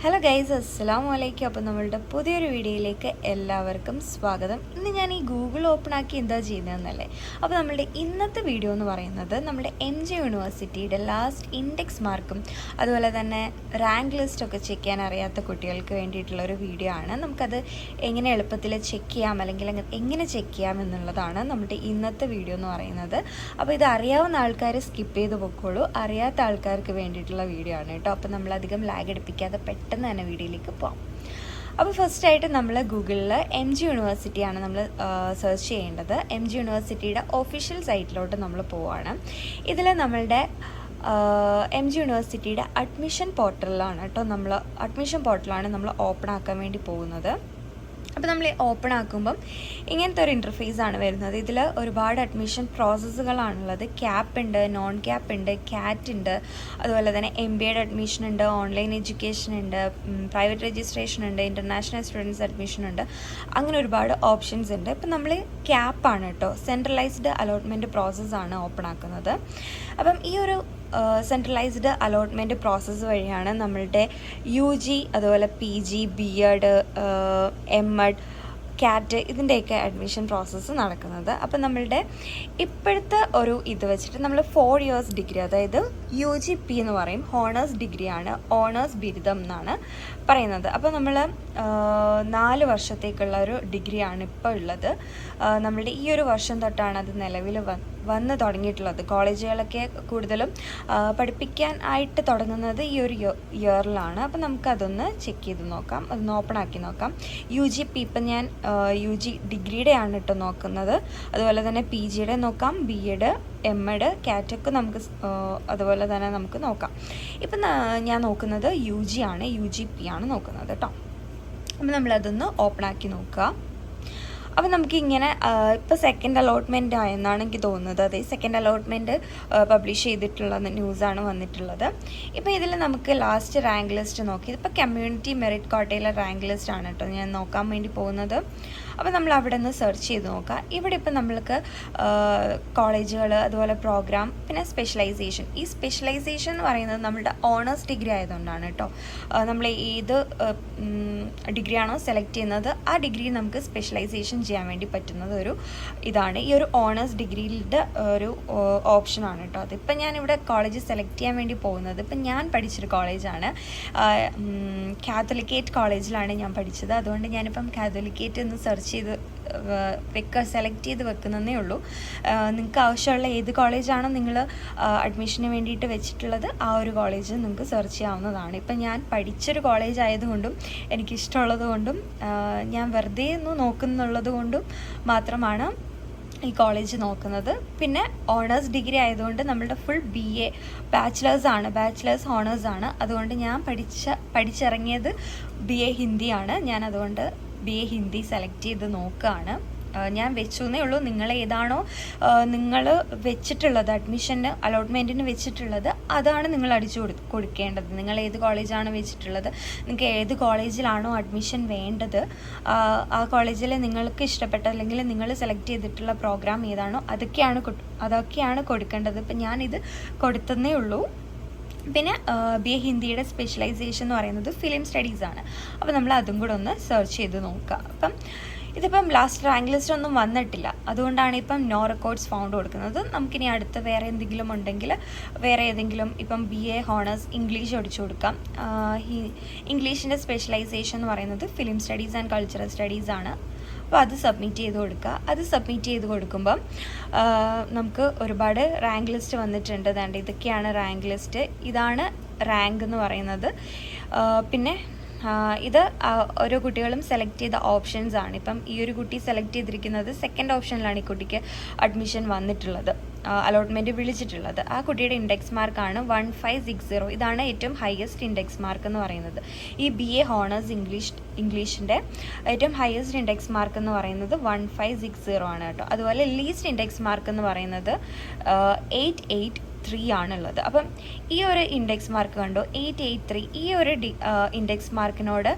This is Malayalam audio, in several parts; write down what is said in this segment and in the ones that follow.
ഹലോ ഗൈസ്, അസ്സലാമു അലൈക്കും. അപ്പോൾ നമ്മളുടെ പുതിയൊരു വീഡിയോയിലേക്ക് എല്ലാവർക്കും സ്വാഗതം. ഇന്ന് ഞാൻ ഈ ഗൂഗിൾ ഓപ്പൺ ആക്കി എന്താ ചെയ്യുന്നതെന്നല്ലേ. അപ്പോൾ നമ്മളുടെ ഇന്നത്തെ വീഡിയോ എന്ന് പറയുന്നത് നമ്മുടെ MG യൂണിവേഴ്സിറ്റിയുടെ ലാസ്റ്റ് ഇൻഡെക്സ് മാർക്കും അതുപോലെ തന്നെ റാങ്ക് ലിസ്റ്റൊക്കെ ചെക്ക് ചെയ്യാൻ അറിയാത്ത കുട്ടികൾക്ക് വേണ്ടിയിട്ടുള്ളൊരു വീഡിയോ ആണ്. നമുക്കത് എങ്ങനെ എളുപ്പത്തിൽ ചെക്ക് ചെയ്യാം അല്ലെങ്കിൽ എങ്ങനെ ചെക്ക് ചെയ്യാം എന്നുള്ളതാണ് നമ്മുടെ ഇന്നത്തെ വീഡിയോ എന്ന് പറയുന്നത്. അപ്പോൾ ഇത് അറിയാവുന്ന ആൾക്കാർ സ്കിപ്പ് ചെയ്ത് പൊക്കോളൂ, അറിയാത്ത ആൾക്കാർക്ക് വേണ്ടിയിട്ടുള്ള വീഡിയോ ആണ് കേട്ടോ. അപ്പോൾ നമ്മളധികം ലാഗ് അടിപ്പിക്കാതെ പെട്ടെന്ന് തന്നെ വീഡിയോയിലേക്ക് പോകാം. അപ്പോൾ ഫസ്റ്റായിട്ട് നമ്മൾ ഗൂഗിളിൽ MG യൂണിവേഴ്സിറ്റിയാണ് നമ്മൾ സെർച്ച് ചെയ്യേണ്ടത്. MG യൂണിവേഴ്സിറ്റിയുടെ ഒഫീഷ്യൽ സൈറ്റിലോട്ട് നമ്മൾ പോവുകയാണ്. ഇതിൽ നമ്മളുടെ MG യൂണിവേഴ്സിറ്റിയുടെ അഡ്മിഷൻ പോർട്ടലാണ് കേട്ടോ. അഡ്മിഷൻ പോർട്ടലാണ് നമ്മൾ ഓപ്പൺ ആക്കാൻ വേണ്ടി പോകുന്നത്. അപ്പോൾ നമ്മൾ ഓപ്പൺ ആക്കുമ്പം ഇങ്ങനത്തെ ഒരു ഇൻ്റർഫേസാണ് വരുന്നത്. ഇതിൽ ഒരുപാട് അഡ്മിഷൻ പ്രോസസ്സുകളാണുള്ളത്. ക്യാപ്പ് ഉണ്ട്, നോൺ ക്യാപ്പ് ഉണ്ട്, കാറ്റ് ഉണ്ട്, അതുപോലെ തന്നെ MBA അഡ്മിഷൻ ഉണ്ട്, ഓൺലൈൻ എഡ്യൂക്കേഷൻ ഉണ്ട്, പ്രൈവറ്റ് രജിസ്ട്രേഷൻ ഉണ്ട്, ഇൻ്റർനാഷണൽ സ്റ്റുഡൻസ് അഡ്മിഷൻ ഉണ്ട്, അങ്ങനെ ഒരുപാട് ഓപ്ഷൻസ് ഉണ്ട്. ഇപ്പം നമ്മൾ ക്യാപ്പാണ് കേട്ടോ, സെൻട്രലൈസ്ഡ് അലോട്ട്മെൻറ്റ് പ്രോസസ്സാണ് ഓപ്പൺ ആക്കുന്നത്. അപ്പം ഈ ഒരു സെൻട്രലൈസ്ഡ് അലോട്ട്മെൻറ്റ് പ്രോസസ്സ് വഴിയാണ് നമ്മളുടെ UG അതുപോലെ PG, BEd, MAd, കാറ്റ് ഇതിൻ്റെയൊക്കെ അഡ്മിഷൻ പ്രോസസ്സ് നടക്കുന്നത്. അപ്പം നമ്മളുടെ ഇപ്പോഴത്തെ ഒരു ഇത് വെച്ചിട്ട് നമ്മൾ 4 years ഡിഗ്രി, അതായത് UGP എന്ന് പറയും, ഹോണേഴ്സ് ഡിഗ്രിയാണ്, ഓണേഴ്സ് ബിരുദം എന്നാണ് പറയുന്നത്. അപ്പോൾ നമ്മൾ 4 വർഷത്തേക്കുള്ള ഒരു ഡിഗ്രിയാണ് ഇപ്പോൾ ഉള്ളത്. നമ്മളുടെ ഈ ഒരു വർഷം തൊട്ടാണ് അത് നിലവിൽ വന്ന് തുടങ്ങിയിട്ടുള്ളത്. കോളേജുകളൊക്കെ കൂടുതലും പഠിപ്പിക്കാൻ ആയിട്ട് തുടങ്ങുന്നത് ഈ ഒരു ഇയറിലാണ്. അപ്പം നമുക്കതൊന്ന് ചെക്ക് ചെയ്ത് നോക്കാം, അതൊന്ന് ഓപ്പൺ ആക്കി നോക്കാം. UGP ഇപ്പം ഞാൻ UG ഡിഗ്രിയുടെ ആണ് കേട്ടോ നോക്കുന്നത്. അതുപോലെ തന്നെ PGയുടെ നോക്കാം, BEd, MAd, കാറ്റൊക്കെ നമുക്ക് അതുപോലെ തന്നെ നമുക്ക് നോക്കാം. ഇപ്പം ഞാൻ നോക്കുന്നത് UG ആണ്, UGP ആണ് നോക്കുന്നത് കേട്ടോ. അപ്പം നമ്മളതൊന്ന് ഓപ്പൺ ആക്കി നോക്കുക. അപ്പോൾ നമുക്കിങ്ങനെ ഇപ്പോൾ സെക്കൻഡ് അലോട്ട്മെൻറ്റ് ആയെന്നാണ് എനിക്ക് തോന്നുന്നത്. അതെ, സെക്കൻഡ് അലോട്ട്മെൻറ്റ് പബ്ലിഷ് ചെയ്തിട്ടുള്ള ന്യൂസാണ് വന്നിട്ടുള്ളത്. ഇപ്പോൾ ഇതിൽ നമുക്ക് ലാസ്റ്റ് റാങ്ക് ലിസ്റ്റ് നോക്കി, ഇതിപ്പോൾ കമ്മ്യൂണിറ്റി മെറിറ്റ് കോട്ടയിലെ റാങ്ക് ലിസ്റ്റ് ആണ് കേട്ടോ ഞാൻ നോക്കാൻ വേണ്ടി പോകുന്നത്. അപ്പോൾ നമ്മൾ അവിടെ നിന്ന് സെർച്ച് ചെയ്ത് നോക്കാം. ഇവിടെ ഇപ്പോൾ നമ്മൾക്ക് കോളേജുകൾ, അതുപോലെ പ്രോഗ്രാം, പിന്നെ സ്പെഷ്യലൈസേഷൻ. ഈ സ്പെഷ്യലൈസേഷൻ എന്ന് പറയുന്നത് നമ്മളുടെ ഓണേഴ്സ് ഡിഗ്രി ആയതുകൊണ്ടാണ് കേട്ടോ. നമ്മൾ ഏത് ഡിഗ്രിയാണോ സെലക്ട് ചെയ്യുന്നത് ആ ഡിഗ്രി നമുക്ക് സ്പെഷ്യലൈസേഷൻ ചെയ്യാൻ വേണ്ടി പറ്റുന്നത് ഒരു ഇതാണ്. ഈ ഒരു ഓണേഴ്സ് ഡിഗ്രിയുടെ ഒരു ഓപ്ഷനാണ് കേട്ടോ. അതിപ്പം ഞാനിവിടെ കോളേജ് സെലക്ട് ചെയ്യാൻ വേണ്ടി പോകുന്നത്, ഇപ്പം ഞാൻ പഠിച്ചൊരു കോളേജാണ്, കാത്തോലിക്കേറ്റ് കോളേജിലാണ് ഞാൻ പഠിച്ചത്. അതുകൊണ്ട് ഞാനിപ്പം കാത്തോലിക്കേറ്റ് എന്ന് സെർച്ച് ചെയ്ത് സെലക്ട് ചെയ്ത് വെക്കുന്നതേ ഉള്ളൂ. നിങ്ങൾക്ക് ആവശ്യമുള്ള ഏത് കോളേജാണോ നിങ്ങൾ അഡ്മിഷന് വേണ്ടിയിട്ട് വെച്ചിട്ടുള്ളത് ആ ഒരു കോളേജ് നിങ്ങൾക്ക് സെർച്ച് ചെയ്യാവുന്നതാണ്. ഇപ്പം ഞാൻ പഠിച്ചൊരു കോളേജ് ആയതുകൊണ്ടും എനിക്കിഷ്ടമുള്ളത് കൊണ്ടും ഞാൻ വെറുതെ ഒന്ന് നോക്കുന്നുള്ളത് കൊണ്ടും മാത്രമാണ് ഈ കോളേജ് നോക്കുന്നത്. പിന്നെ ഓണേഴ്സ് ഡിഗ്രി ആയതുകൊണ്ട് നമ്മളുടെ ഫുൾ BA ബാച്ചിലേഴ്സ് ഹോണേഴ്സാണ്. അതുകൊണ്ട് ഞാൻ പഠിച്ചിറങ്ങിയത് BA ഹിന്ദിയാണ്. ഞാൻ അതുകൊണ്ട് BA ഹിന്ദി സെലക്ട് ചെയ്ത് നോക്കുകയാണ്. ഞാൻ വെച്ചേ ഉള്ളൂ. നിങ്ങൾ ഏതാണോ നിങ്ങൾ വെച്ചിട്ടുള്ളത്, അഡ്മിഷന് അലോട്ട്മെൻറ്റിന് വെച്ചിട്ടുള്ളത്, അതാണ് നിങ്ങൾ അടിച്ചു കൊടുക്കേണ്ടത്. നിങ്ങൾ ഏത് കോളേജാണ് വെച്ചിട്ടുള്ളത്, നിങ്ങൾക്ക് ഏത് കോളേജിലാണോ അഡ്മിഷൻ വേണ്ടത് ആ കോളേജിൽ നിങ്ങൾക്ക് ഇഷ്ടപ്പെട്ട അല്ലെങ്കിൽ നിങ്ങൾ സെലക്ട് ചെയ്തിട്ടുള്ള പ്രോഗ്രാം ഏതാണോ അതൊക്കെയാണ് കൊടുക്കേണ്ടത്. ഇപ്പം ഞാനിത് കൊടുത്തതേ ഉള്ളൂ. പിന്നെ BA ഹിന്ദിയുടെ സ്പെഷ്യലൈസേഷൻ എന്ന് പറയുന്നത് ഫിലിം സ്റ്റഡീസാണ്. അപ്പോൾ നമ്മൾ അതും കൂടെ ഒന്ന് സെർച്ച് ചെയ്ത് നോക്കുക. അപ്പം ഇതിപ്പം ലാസ്റ്റ് റാങ്ക് ലിസ്റ്റ് ഒന്നും വന്നിട്ടില്ല, അതുകൊണ്ടാണ് ഇപ്പം നോ റെക്കോർഡ്സ് ഫൗണ്ട് കൊടുക്കുന്നത്. നമുക്കിനി അടുത്ത് വേറെ എന്തെങ്കിലും ഉണ്ടെങ്കിൽ വേറെ ഏതെങ്കിലും ഇപ്പം BA ഹോണേഴ്സ് ഇംഗ്ലീഷ് അടിച്ചു കൊടുക്കാം. ഇംഗ്ലീഷിൻ്റെ സ്പെഷ്യലൈസേഷൻ എന്ന് പറയുന്നത് film studies and cultural studies ആണ്. അപ്പോൾ അത് സബ്മിറ്റ് ചെയ്ത് കൊടുക്കുക. അത് സബ്മിറ്റ് ചെയ്ത് കൊടുക്കുമ്പം നമുക്ക് ഒരുപാട് റാങ്ക് ലിസ്റ്റ് വന്നിട്ടുണ്ട്. അതാണ്ട് ഇതൊക്കെയാണ് റാങ്ക് ലിസ്റ്റ്, ഇതാണ് റാങ്ക് എന്ന് പറയുന്നത്. പിന്നെ ഇത് ഓരോ കുട്ടികളും സെലക്ട് ചെയ്ത ഓപ്ഷൻസ് ആണ്. ഇപ്പം ഈ ഒരു കുട്ടി സെലക്ട് ചെയ്തിരിക്കുന്നത് സെക്കൻഡ് ഓപ്ഷനിലാണ് ഈ കുട്ടിക്ക് അഡ്മിഷൻ വന്നിട്ടുള്ളത്, അലോട്ട്മെൻറ്റ് വിളിച്ചിട്ടുള്ളത്. ആ കുട്ടിയുടെ ഇൻഡെക്സ് മാർക്കാണ് 1560. ഇതാണ് ഏറ്റവും ഹയസ്റ്റ് ഇൻഡെക്സ് മാർക്ക് എന്ന് പറയുന്നത്. ഈ BA ഹോണേഴ്സ് ഇംഗ്ലീഷിൻ്റെ ഏറ്റവും ഹയസ്റ്റ് ഇൻഡെക്സ് മാർക്ക് എന്ന് പറയുന്നത് 1560 ആണ് കേട്ടോ. അതുപോലെ ലീസ്റ്റ് ഇൻഡെക്സ് മാർക്ക് എന്ന് പറയുന്നത് 883 ആണുള്ളത്. അപ്പം ഈ ഒരു ഇൻഡെക്സ് മാർക്ക് കണ്ടോ, 883. ഈ ഒരു ഇൻഡെക്സ് മാർക്കിനോട്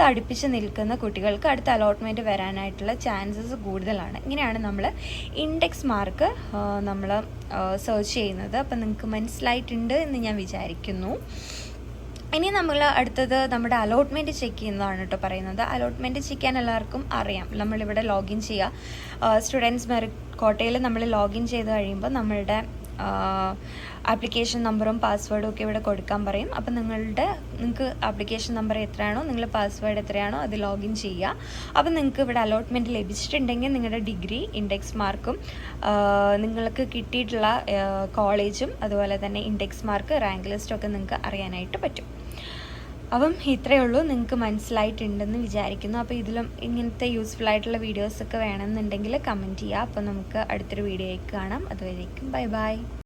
അടുപ്പിച്ച് നിൽക്കുന്ന കുട്ടികൾക്ക് അടുത്ത അലോട്ട്മെൻറ്റ് വരാനായിട്ടുള്ള ചാൻസസ് കൂടുതലാണ്. ഇങ്ങനെയാണ് നമ്മൾ ഇൻഡെക്സ് മാർക്ക് നമ്മൾ സെർച്ച് ചെയ്യുന്നത്. അപ്പം നിങ്ങൾക്ക് മനസ്സിലായിട്ടുണ്ട് എന്ന് ഞാൻ വിചാരിക്കുന്നു. ഇനി നമ്മൾ അടുത്തത് നമ്മുടെ അലോട്ട്മെൻറ്റ് ചെക്ക് ചെയ്യുന്നതാണ് കേട്ടോ പറയുന്നത്. അലോട്ട്മെൻറ്റ് ചെക്ക് ചെയ്യാൻ എല്ലാവർക്കും അറിയാം. നമ്മളിവിടെ ലോഗിൻ ചെയ്യുക, സ്റ്റുഡൻസ് മെറിറ്റ് കോട്ടയിൽ നമ്മൾ ലോഗിൻ ചെയ്ത് കഴിയുമ്പോൾ നമ്മളുടെ ആപ്ലിക്കേഷൻ നമ്പറും പാസ്വേഡും ഒക്കെ ഇവിടെ കൊടുക്കാൻ പറയും. അപ്പം നിങ്ങൾക്ക് ആപ്ലിക്കേഷൻ നമ്പർ എത്രയാണോ, നിങ്ങളുടെ പാസ്വേഡ് എത്രയാണോ അത് ലോഗിൻ ചെയ്യുക. അപ്പം നിങ്ങൾക്ക് ഇവിടെ അലോട്ട്മെൻറ്റ് ലഭിച്ചിട്ടുണ്ടെങ്കിൽ നിങ്ങളുടെ ഡിഗ്രി, ഇൻഡെക്സ് മാർക്കും, നിങ്ങൾക്ക് കിട്ടിയിട്ടുള്ള കോളേജും, അതുപോലെ തന്നെ ഇൻഡെക്സ് മാർക്ക്, റാങ്ക് ലിസ്റ്റൊക്കെ നിങ്ങൾക്ക് അറിയാനായിട്ട് പറ്റും. അപ്പം ഇത്രയേ ഉള്ളൂ. നിങ്ങൾക്ക് മനസ്സിലായിട്ടുണ്ടെന്ന് വിചാരിക്കുന്നു. അപ്പോൾ ഇതിലും ഇങ്ങനത്തെ യൂസ്ഫുൾ ആയിട്ടുള്ള വീഡിയോസൊക്കെ വേണമെന്നുണ്ടെങ്കിൽ കമൻറ്റ് ചെയ്യുക. അപ്പോൾ നമുക്ക് അടുത്തൊരു വീഡിയോയ്ക്ക് കാണാം. അതുവരേക്കും ബൈ ബൈ.